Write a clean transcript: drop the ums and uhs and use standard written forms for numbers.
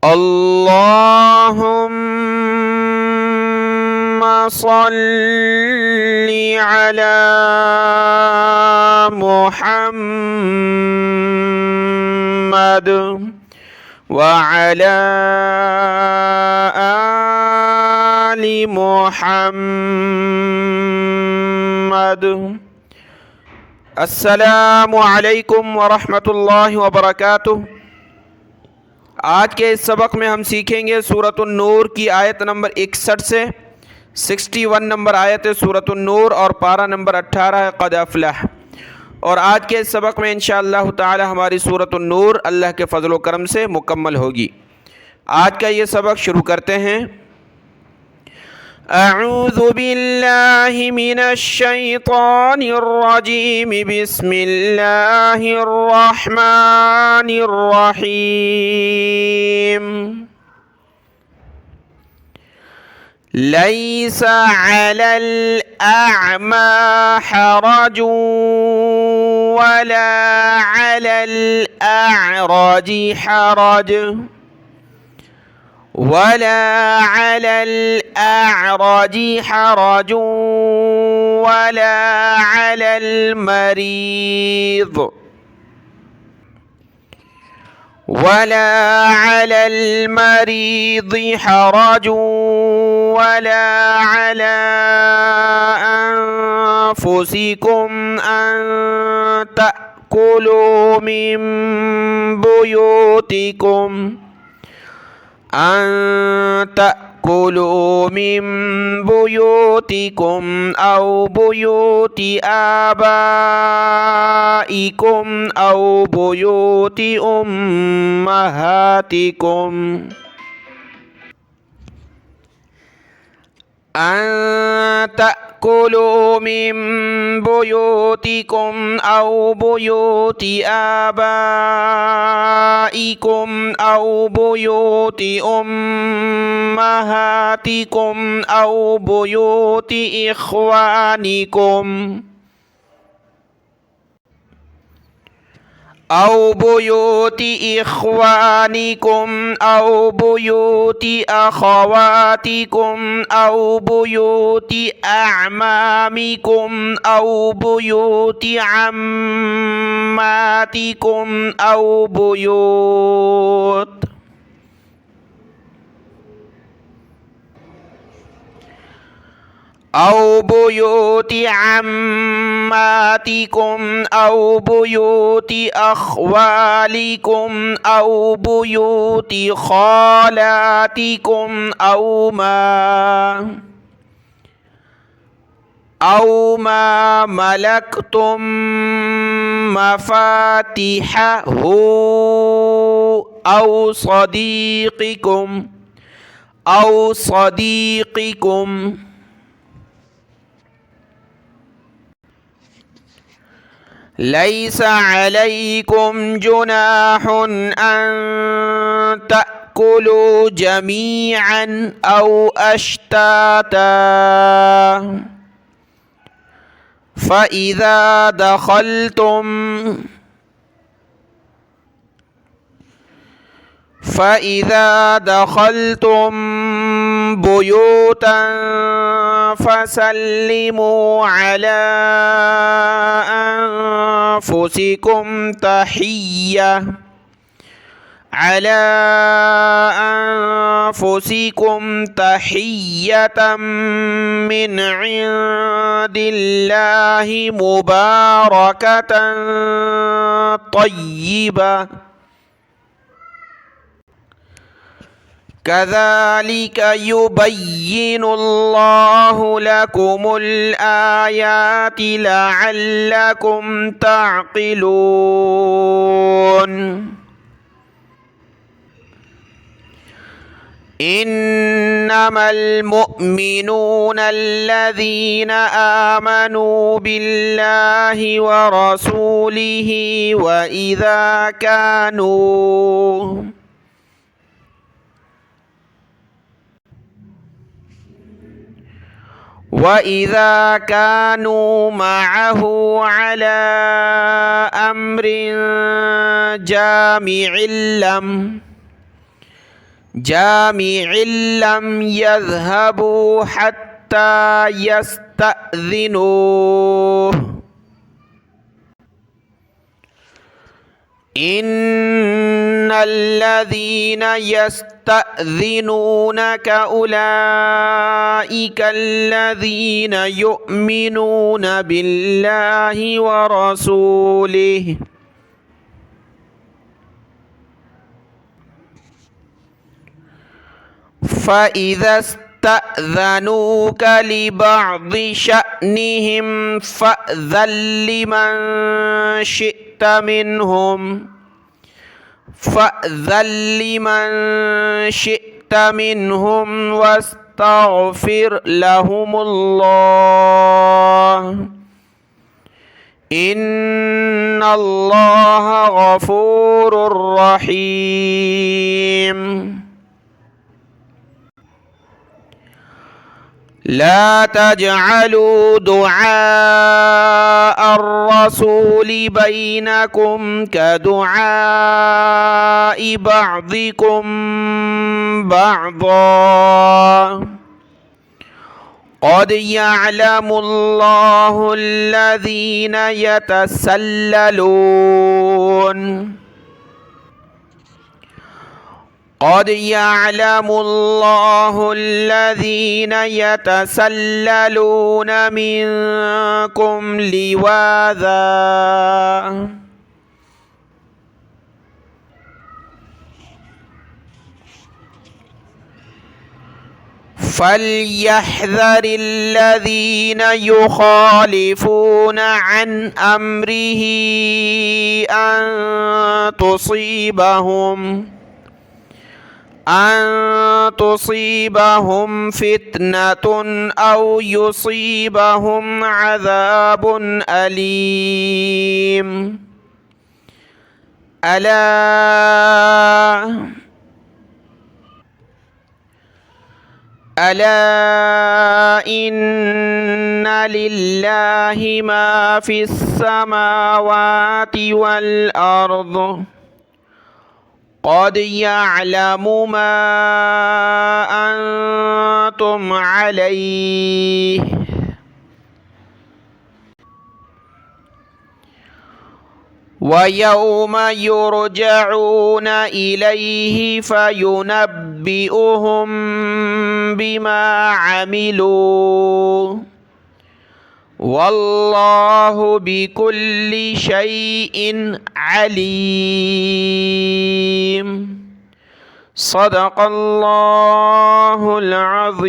اللهم صل على محمد وعلى آل محمد। अस्सलामु अलैकुम वरहमतुल्लाहि वबरकातुह। आज के इस सबक में हम सीखेंगे सूरतुन नूर की आयत नंबर 61 से 61 नंबर आयत है सूरतुन नूर और पारा नंबर 18 है क़द अफ़लह। और आज के इस सबक में इंशाअल्लाह ताला हमारी सूरतुन नूर अल्लाह के फ़ज़ल व करम से मुकम्मल होगी। आज का ये सबक शुरू करते हैं। अऊज़ु बिल्लाहि मिनश शैतानिर रजीम, बिस्मिल्लाहिर रहमानिर रहीम। लैसा अलल अअमा हरजुन वला अलल अअरजी हरज वला अलल अअरजी हरज वला अलल मरीज़ वला अलल मरीज़ हरज वला अला अनफुसिकुम अन तअकुलू मिन बुयूतिकुम औ बुयूति आबाइकुम औ बुयूति उम्महातिकुम अन तअकुलू मिन बुयूतिकुम औ बुयूति आबाइकुम औ बुयूति उम्महातिकुम औ बुयूति इख्वानिकुम औ बुयूति इख्वानिकुम औ बुयूति अखवातिकुम औ बुयूति अअमामिकुम औ बुयूति अम्मातिकुम औ बुयूति अम्मातिकुम औ बुयूति अख्वालिकुम औ बुयूति खालातिकुम औ मा मलकतुम मफातिहहु औ सदीक़िकुम। लैसा अलैकुम जुनाहुन अन तअकुलू जमीअन औ अश्ताता फ़इज़ा दखलतुम बुयूतन फसल्लिमू अला अनफुसिकुम तहिय्यतम मिन इंदिल्लाहि मुबारकतन तय्यिबा कज़ालिक युबय्यिनुल्लाहु लकुमुल आयाति लअल्लकुम तअक़िलून। इन्नमल मुअ्मिनूना अल्लज़ीना आमनू बिल्लाहि व रसूलिहि व इज़ा कानू وإذا كانوا معه على أمر جامع جامع لم يذهبوا حتى يستأذنوه إن الذين يستأذنونك أولئك الذين يؤمنون بالله ورسوله فإذا استأذنوك لبعض شأنهم فأذن لمن شئت منهم واستغفر لهم الله إن الله غفور رحيم لا تجعلوا دعاء الرسول بينكم كدعاء بعضكم بعضا قد يعلم الله الذين يتسللون منكم لواذا فليحذر الذين يخالفون عن أمره أن تصيبهم فتنة أو يصيبهم عذاب أليم ألا إن لله ما في السماوات والأرض قد يعلم ما أنتم عليه ويوم يرجعون إليه فينبئهم بما عملوا والله بكل شيء عليم صدق الله العظيم.